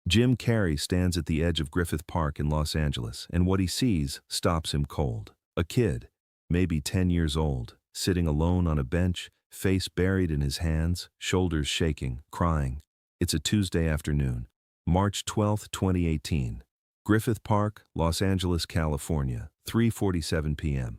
Jim Carrey stands at the edge of Griffith Park in Los Angeles, and what he sees stops him cold. A kid, maybe 10 years old, sitting alone on a bench, face buried in his hands, shoulders shaking, crying. It's a Tuesday afternoon, March 12, 2018. Griffith Park, Los Angeles, California, 3:47 p.m.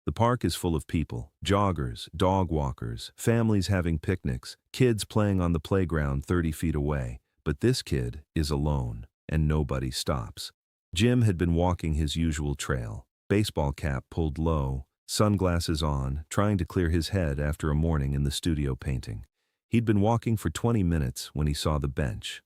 The park is full of people, joggers, dog walkers, families having picnics, kids playing on the playground 30 feet away. But this kid is alone, and nobody stops. Jim had been walking his usual trail, baseball cap pulled low, sunglasses on, trying to clear his head after a morning in the studio painting. He'd been walking for 20 minutes when he saw the bench.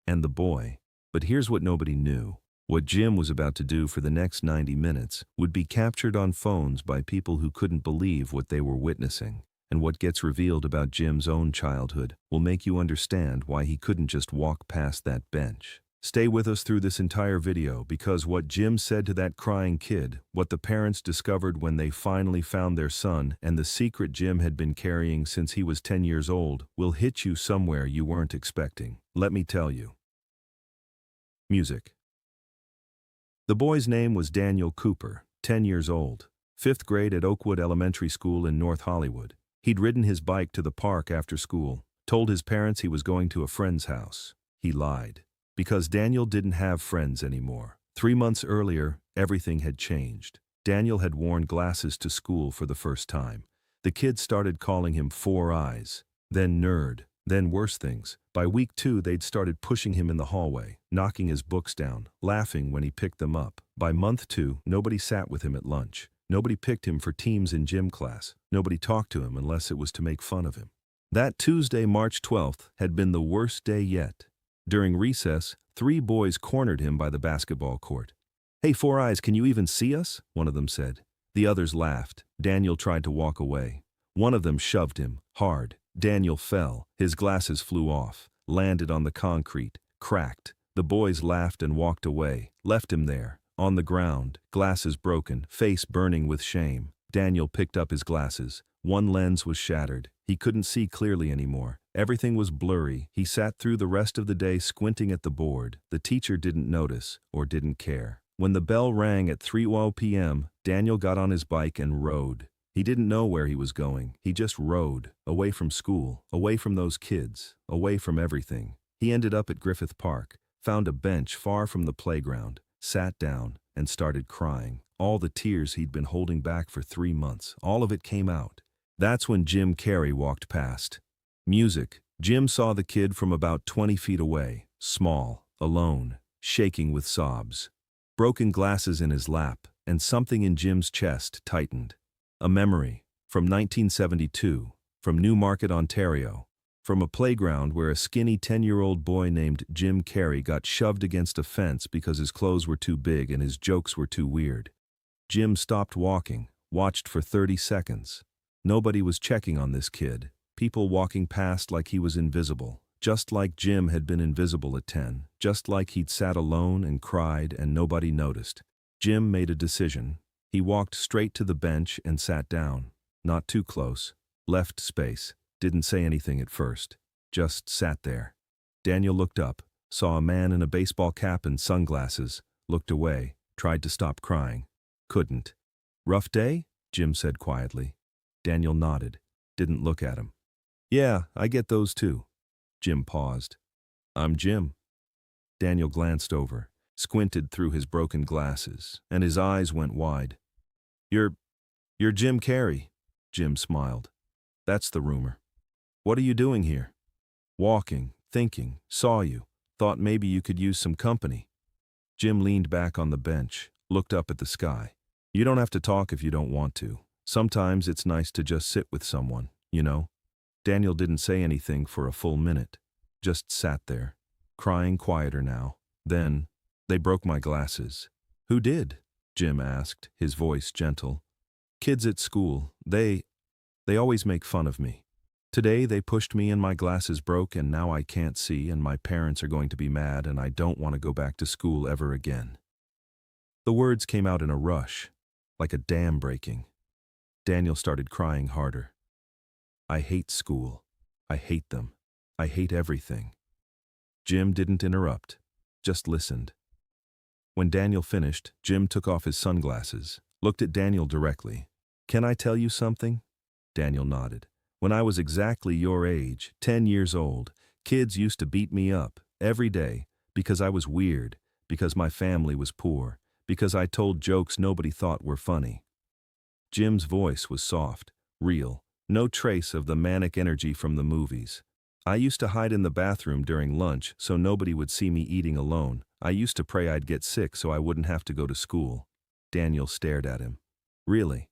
And the boy. But here's what nobody knew. What Jim was about to do for the next 90 minutes would be captured on phones by people who couldn't believe what they were witnessing. And what gets revealed about Jim's own childhood will make you understand why he couldn't just walk past that bench. Stay with us through this entire video, because what Jim said to that crying kid, what the parents discovered when they finally found their son, and the secret Jim had been carrying since he was 10 years old will hit you somewhere you weren't expecting. Let me tell you. Music. The boy's name was Daniel Cooper, 10 years old, 5th grade at Oakwood Elementary School in North Hollywood. He'd ridden his bike to the park after school, told his parents he was going to a friend's house. He lied. Because Daniel didn't have friends anymore. 3 months earlier, everything had changed. Daniel had worn glasses to school for the first time. The kids started calling him Four Eyes, then Nerd, then worse things. By week 2, they'd started pushing him in the hallway, knocking his books down, laughing when he picked them up. By month 2, nobody sat with him at lunch. Nobody picked him for teams in gym class. Nobody talked to him unless it was to make fun of him. That Tuesday, March 12th, had been the worst day yet. During recess, 3 boys cornered him by the basketball court. "Hey, Four Eyes, can you even see us?" one of them said. The others laughed. Daniel tried to walk away. One of them shoved him, hard. Daniel fell. His glasses flew off, landed on the concrete, cracked. The boys laughed and walked away, left him there, on the ground, glasses broken, face burning with shame. Daniel picked up his glasses. One lens was shattered. He couldn't see clearly anymore. Everything was blurry. He sat through the rest of the day squinting at the board. The teacher didn't notice, or didn't care. When the bell rang at 3:00 p.m., Daniel got on his bike and rode. He didn't know where he was going. He just rode, away from school, away from those kids, away from everything. He ended up at Griffith Park, found a bench far from the playground, sat down, and started crying. All the tears he'd been holding back for 3 months, all of it came out. That's when Jim Carrey walked past. Music. Jim saw the kid from about 20 feet away, small, alone, shaking with sobs. Broken glasses in his lap, and something in Jim's chest tightened. A memory, from 1972, from Newmarket, Ontario, from a playground where a skinny 10-year-old boy named Jim Carrey got shoved against a fence because his clothes were too big and his jokes were too weird. Jim stopped walking, watched for 30 seconds. Nobody was checking on this kid. People walking past like he was invisible, just like Jim had been invisible at 10, just like he'd sat alone and cried and nobody noticed. Jim made a decision. He walked straight to the bench and sat down. Not too close. Left space. Didn't say anything at first. Just sat there. Daniel looked up, saw a man in a baseball cap and sunglasses, looked away, tried to stop crying. Couldn't. "Rough day?" Jim said quietly. Daniel nodded, didn't look at him. "Yeah, I get those too." Jim paused. "I'm Jim." Daniel glanced over, squinted through his broken glasses, and his eyes went wide. You're Jim Carrey," Jim smiled. "That's the rumor. What are you doing here?" "Walking, thinking, saw you, thought maybe you could use some company." Jim leaned back on the bench, looked up at the sky. "You don't have to talk if you don't want to. Sometimes it's nice to just sit with someone, you know?" Daniel didn't say anything for a full minute, just sat there, crying quieter now. Then, "They broke my glasses." "Who did?" Jim asked, his voice gentle. "Kids at school. They always make fun of me. Today they pushed me and my glasses broke and now I can't see and my parents are going to be mad and I don't want to go back to school ever again." The words came out in a rush, like a dam breaking. Daniel started crying harder. "I hate school. I hate them. I hate everything." Jim didn't interrupt. just listened. When Daniel finished, Jim took off his sunglasses, looked at Daniel directly. "Can I tell you something?" Daniel nodded. "When I was exactly your age, 10 years old, kids used to beat me up, every day, because I was weird, because my family was poor, because I told jokes nobody thought were funny." Jim's voice was soft, real, no trace of the manic energy from the movies. "I used to hide in the bathroom during lunch so nobody would see me eating alone. I used to pray I'd get sick so I wouldn't have to go to school." Daniel stared at him. "Really?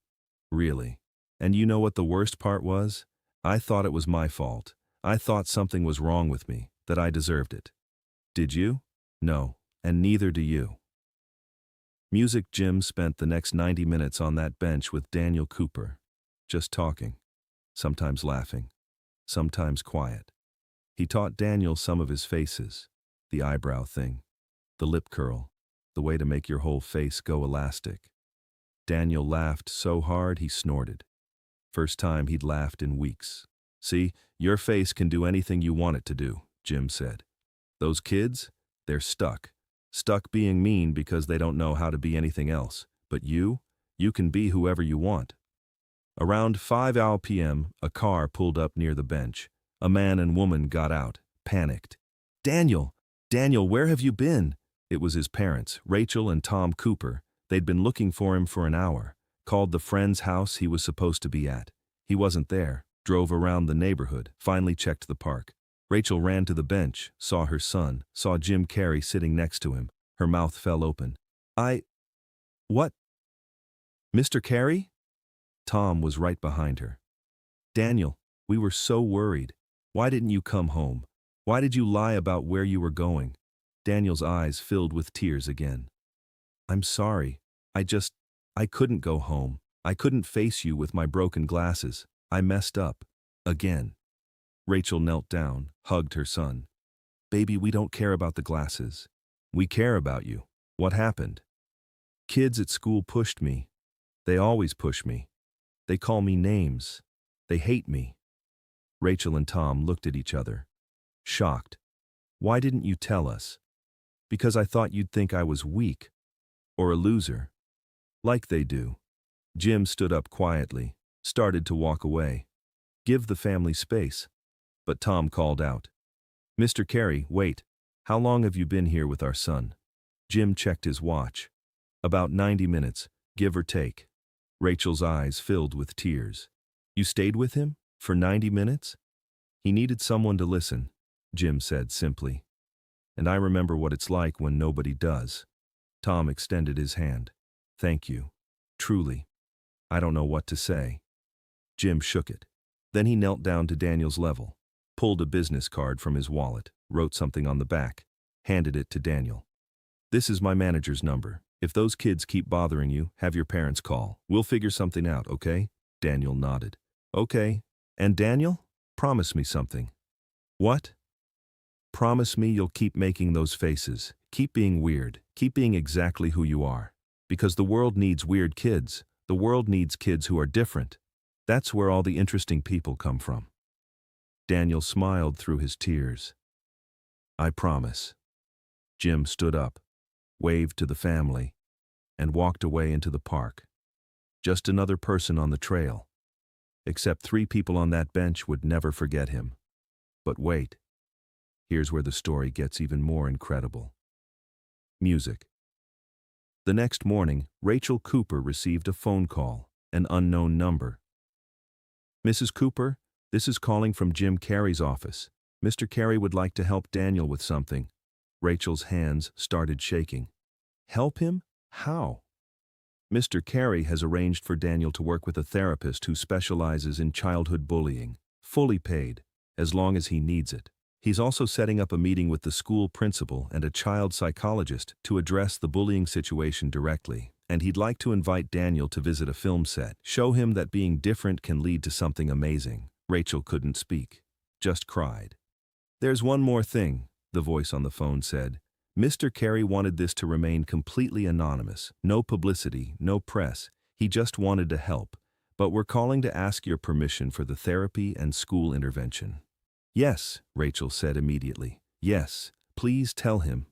Really? And you know what the worst part was? I thought it was my fault. I thought something was wrong with me, that I deserved it. Did you? No, and neither do you." Music Jim spent the next 90 minutes on that bench with Daniel Cooper, just talking, sometimes laughing, sometimes quiet. He taught Daniel some of his faces, the eyebrow thing, the lip curl, the way to make your whole face go elastic. Daniel laughed so hard he snorted. First time he'd laughed in weeks. "See, your face can do anything you want it to do," Jim said. "Those kids, they're stuck. Stuck being mean because they don't know how to be anything else. But you can be whoever you want." Around 5 p.m., a car pulled up near the bench. A man and woman got out, panicked. "Daniel! Daniel, where have you been?" It was his parents, Rachel and Tom Cooper. They'd been looking for him for an hour, called the friend's house he was supposed to be at. He wasn't there, drove around the neighborhood, finally checked the park. Rachel ran to the bench, saw her son, saw Jim Carrey sitting next to him. Her mouth fell open. What? Mr. Carrey?" Tom was right behind her. "Daniel, we were so worried. Why didn't you come home? Why did you lie about where you were going?" Daniel's eyes filled with tears again. "I'm sorry. I couldn't go home. I couldn't face you with my broken glasses. I messed up. Again." Rachel knelt down, hugged her son. "Baby, we don't care about the glasses. We care about you. What happened?" "Kids at school pushed me. They always push me. They call me names. They hate me." Rachel and Tom looked at each other, shocked. "Why didn't you tell us?" "Because I thought you'd think I was weak. Or a loser. Like they do." Jim stood up quietly, started to walk away. "Give the family space." But Tom called out, "Mr. Carrey, wait. How long have you been here with our son?" Jim checked his watch. "About 90 minutes, give or take." Rachel's eyes filled with tears. "You stayed with him? For 90 minutes? He needed someone to listen," Jim said simply. "And I remember what it's like when nobody does." Tom extended his hand. "Thank you. Truly. I don't know what to say." Jim shook it. Then he knelt down to Daniel's level, pulled a business card from his wallet, wrote something on the back, handed it to Daniel. "This is my manager's number. If those kids keep bothering you, have your parents call. We'll figure something out, okay?" Daniel nodded. "Okay. And Daniel, promise me something." "What?" "Promise me you'll keep making those faces, keep being weird, keep being exactly who you are. Because the world needs weird kids. The world needs kids who are different. That's where all the interesting people come from." Daniel smiled through his tears. "I promise." Jim stood up, waved to the family, and walked away into the park. Just another person on the trail. Except 3 people on that bench would never forget him. But wait. Here's where the story gets even more incredible. Music. The next morning, Rachel Cooper received a phone call, an unknown number. "Mrs. Cooper, this is calling from Jim Carrey's office. Mr. Carrey would like to help Daniel with something." Rachel's hands started shaking. "Help him? How?" "Mr. Carrey has arranged for Daniel to work with a therapist who specializes in childhood bullying, fully paid, as long as he needs it. He's also setting up a meeting with the school principal and a child psychologist to address the bullying situation directly, and he'd like to invite Daniel to visit a film set, show him that being different can lead to something amazing." Rachel couldn't speak, just cried. "There's one more thing," the voice on the phone said. "Mr. Carrey wanted this to remain completely anonymous, no publicity, no press. He just wanted to help. But we're calling to ask your permission for the therapy and school intervention." "Yes," Rachel said immediately. "Yes, please tell him."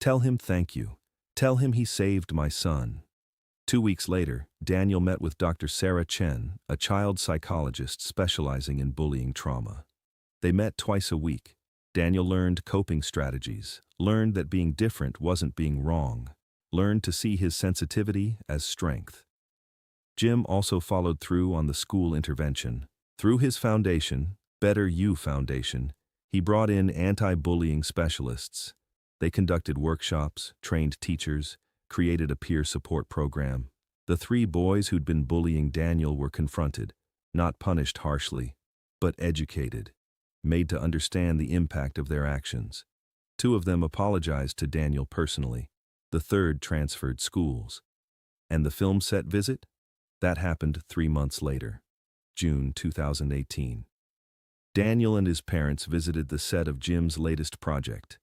Tell him thank you. Tell him he saved my son." 2 weeks later, Daniel met with Dr. Sarah Chen, a child psychologist specializing in bullying trauma. They met twice a week. Daniel learned coping strategies, learned that being different wasn't being wrong, learned to see his sensitivity as strength. Jim also followed through on the school intervention. Through his foundation, Better You Foundation, he brought in anti-bullying specialists. They conducted workshops, trained teachers, created a peer support program. The 3 boys who'd been bullying Daniel were confronted, not punished harshly, but educated, made to understand the impact of their actions. 2 of them apologized to Daniel personally. The 3rd transferred schools. And the film set visit? That happened 3 months later, June 2018. Daniel and his parents visited the set of Jim's latest project.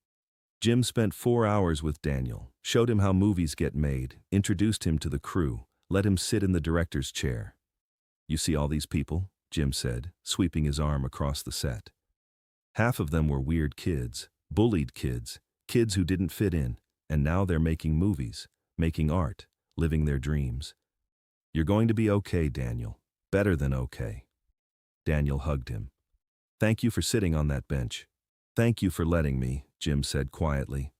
Jim spent 4 hours with Daniel, showed him how movies get made, introduced him to the crew, let him sit in the director's chair. "You see all these people?" Jim said, sweeping his arm across the set. Half of them were weird kids, bullied kids, kids who didn't fit in, and now they're making movies, making art, living their dreams. "You're going to be okay, Daniel. Better than okay." Daniel hugged him. "Thank you for sitting on that bench. Thank you for letting me," Jim said quietly.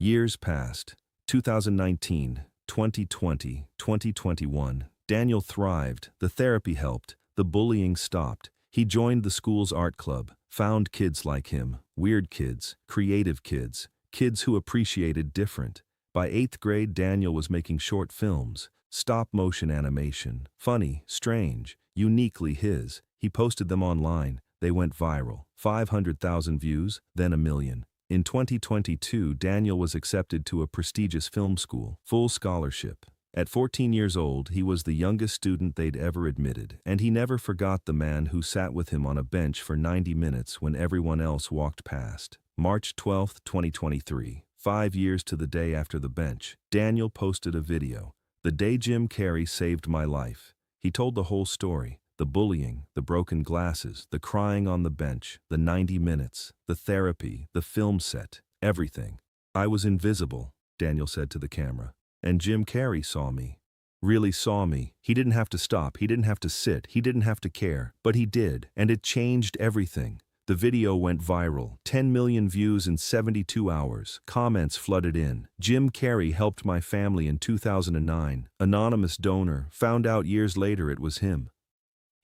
Years passed. 2019, 2020, 2021. Daniel thrived, the therapy helped, the bullying stopped. He joined the school's art club, found kids like him, weird kids, creative kids, kids who appreciated different. By 8th grade, Daniel was making short films, stop-motion animation, funny, strange, uniquely his. He posted them online. They went viral. 500,000 views, then 1 million. In 2022, Daniel was accepted to a prestigious film school, full scholarship. At 14 years old, he was the youngest student they'd ever admitted, and he never forgot the man who sat with him on a bench for 90 minutes when everyone else walked past. March 12, 2023, 5 years to the day after the bench, Daniel posted a video. "The day Jim Carrey saved my life." He told the whole story. The bullying, the broken glasses, the crying on the bench, the 90 minutes, the therapy, the film set, everything. "I was invisible," Daniel said to the camera. "And Jim Carrey saw me. Really saw me. He didn't have to stop, he didn't have to sit, he didn't have to care. But he did, and it changed everything." The video went viral, 10 million views in 72 hours. Comments flooded in. "Jim Carrey helped my family in 2009. Anonymous donor, found out years later it was him.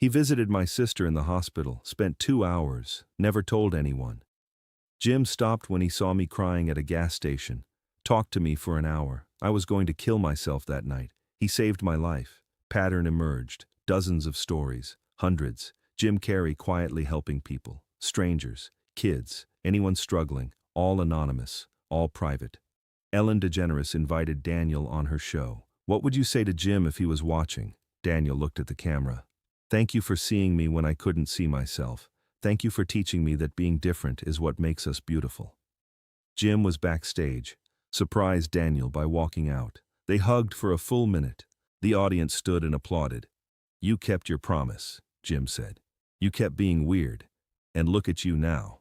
He visited my sister in the hospital, spent 2 hours, never told anyone. Jim stopped when he saw me crying at a gas station. Talked to me for an hour. I was going to kill myself that night. He saved my life." Pattern emerged. Dozens of stories. Hundreds. Jim Carrey quietly helping people. Strangers. Kids. Anyone struggling. All anonymous. All private. Ellen DeGeneres invited Daniel on her show. "What would you say to Jim if he was watching?" Daniel looked at the camera. "Thank you for seeing me when I couldn't see myself. Thank you for teaching me that being different is what makes us beautiful." Jim was backstage, surprised Daniel by walking out. They hugged for a full minute. The audience stood and applauded. "You kept your promise," Jim said. "You kept being weird. And look at you now."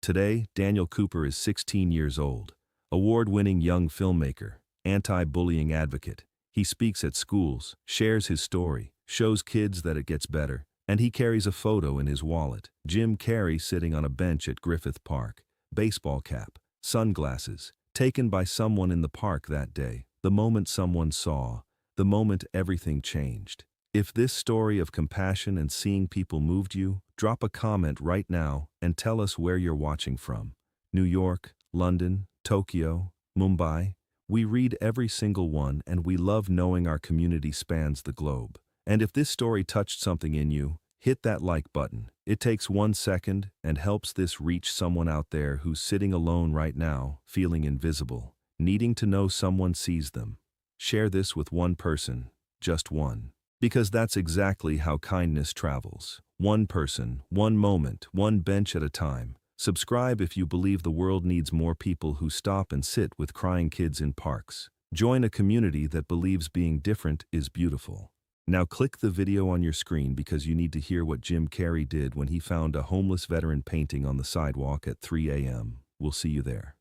Today, Daniel Cooper is 16 years old, award-winning young filmmaker, anti-bullying advocate. He speaks at schools, shares his story, shows kids that it gets better, and he carries a photo in his wallet. Jim Carrey sitting on a bench at Griffith Park, baseball cap, sunglasses, taken by someone in the park that day, the moment someone saw, the moment everything changed. If this story of compassion and seeing people moved you, drop a comment right now and tell us where you're watching from. New York, London, Tokyo, Mumbai. We read every single one, and we love knowing our community spans the globe. And if this story touched something in you, hit that like button. It takes 1 second and helps this reach someone out there who's sitting alone right now, feeling invisible, needing to know someone sees them. Share this with one person, just one. Because that's exactly how kindness travels. One person, one moment, one bench at a time. Subscribe if you believe the world needs more people who stop and sit with crying kids in parks. Join a community that believes being different is beautiful. Now click the video on your screen because you need to hear what Jim Carrey did when he found a homeless veteran painting on the sidewalk at 3 a.m. We'll see you there.